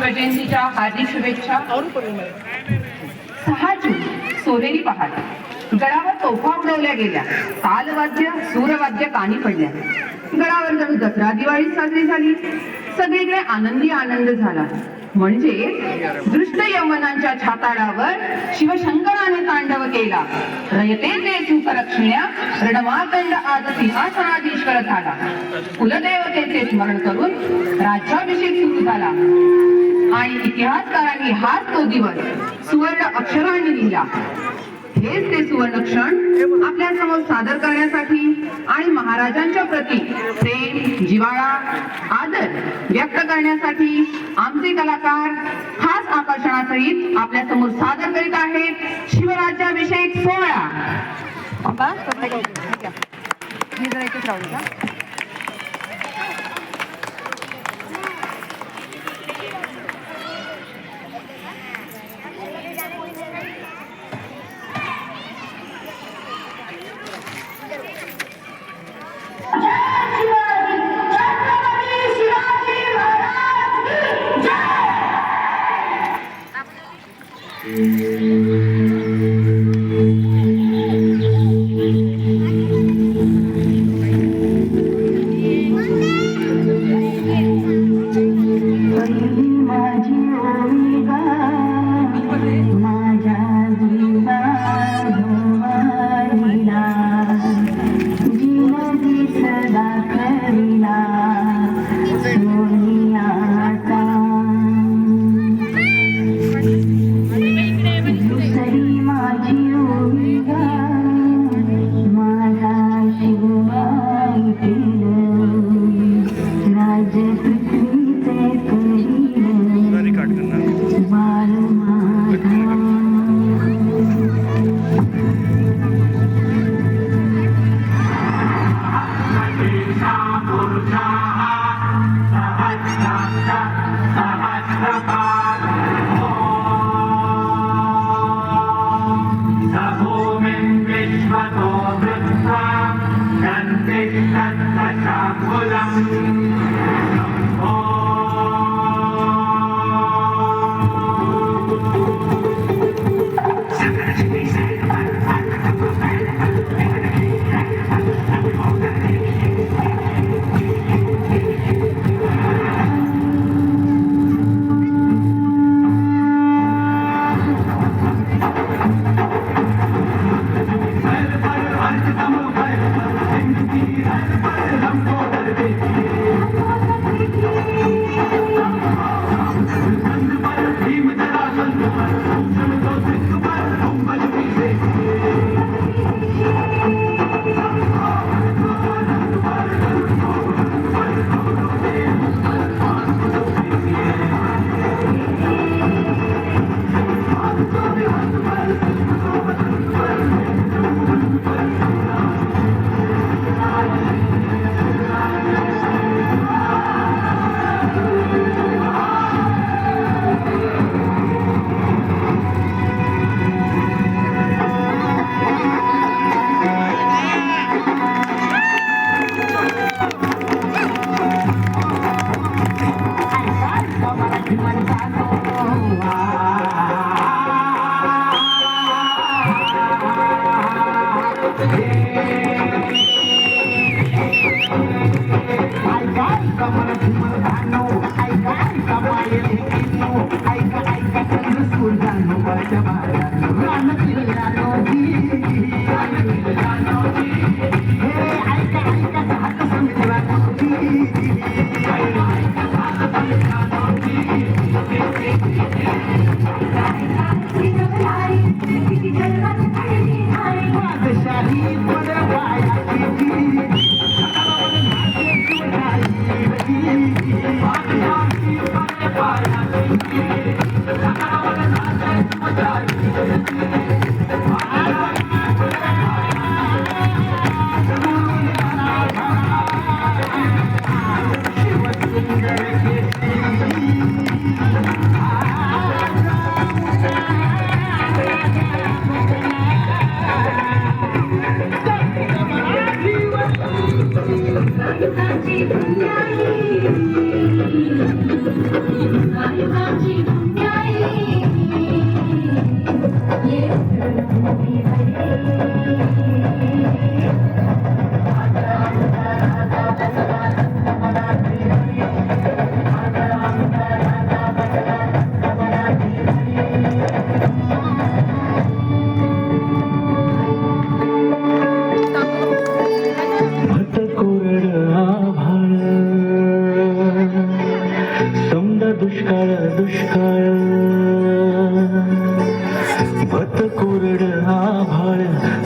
शिवजयंतीच्या हार्दिक शुभेच्छा. 6 जून सोनेरी पहाट. गडावर तोफा उडवल्या गेल्या, तालवाद्य सूरवाद्य कानी पडल्या. गडावर जणू दसरा दिवाळी साजरी झाली. सगळीकडे आनंदी आनंद झाला. म्हणजे दृष्ट यवनांच्या छाताडावर शिवशंकराने तांडव केला. रयते ते सुखरक्षण्या रणमार्तंड आज सिंहासनाधीश्वर झाला. कुलदेवतेचे स्मरण करून राज्याभिषेक सुरू झाला आणि इतिहासकारांनी हाच तो दिवस सुवर्ण अक्षरांनी लिहिला. हेच ते सुवर्ण क्षण आपल्या समोर सादर करण्यासाठी आणि महाराजांच्या प्रती प्रेम, जिव्हाळा, आदर व्यक्त करण्यासाठी आमचे कलाकार खास आकर्षणासहित आपल्या समोर सादर करीत आहेत शिवराज्याभिषेक सोहळा. दुष्काळ भत कोरड आभाळ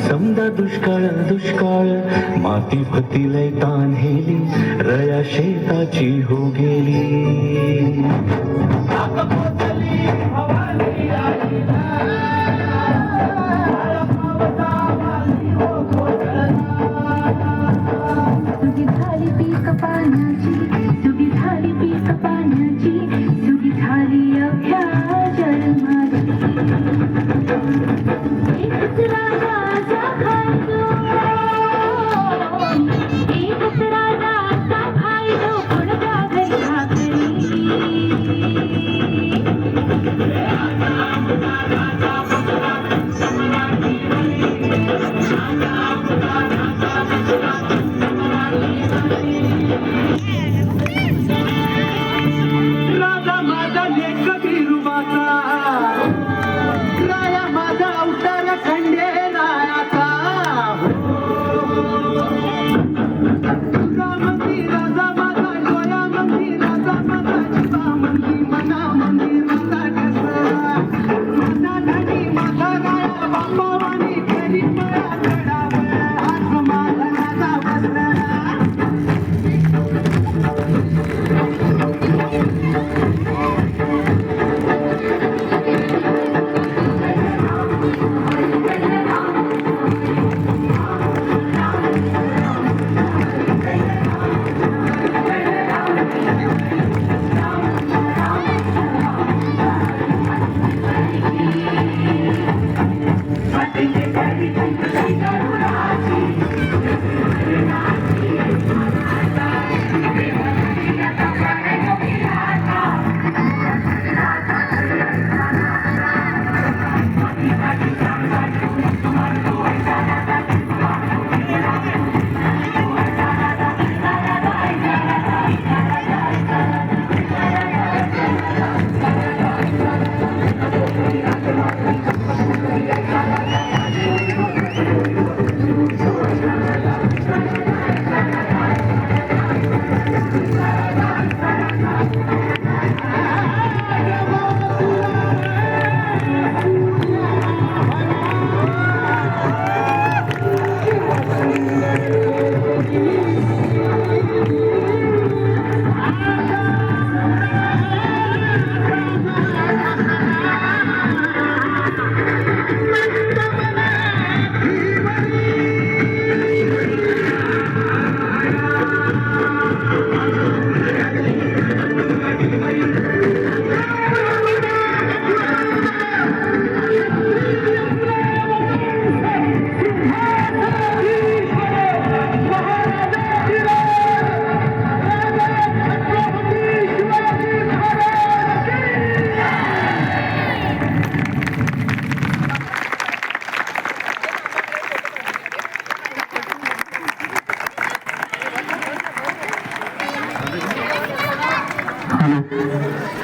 समदा दुष्काळ दुष्काळ माती भतीलय तान्हेली रया शेताची हो गेली सुगी झाली पीक पाण्याची सुगी झाली पीक पाण्याची सुगी झाली अभ्या जन्माची एकच राजाचा खायचो एकच राजाचा खायचो कोणत्या घरी भाकरी राजा माझा लेख बिरुबाचा राया माझा अवतार खंडेरायाचा तुझा मंदी राजा माझा डोळा मंदी राजा माझा जीवा मंदी मना मंदी माझा ठसरा माझा धनी माझा राया बापावानी घरी मला गडावर हात माझा राजा बसला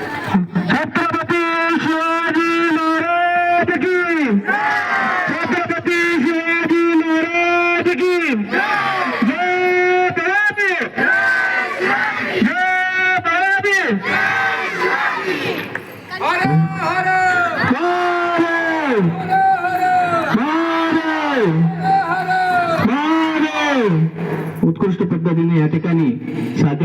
छत्रपती शिवाजी महाराज की छत्रपती शिवाजी महाराज की जय भवानी जय भवानी उत्कृष्ट पद्धतीने या ठिकाणी सादर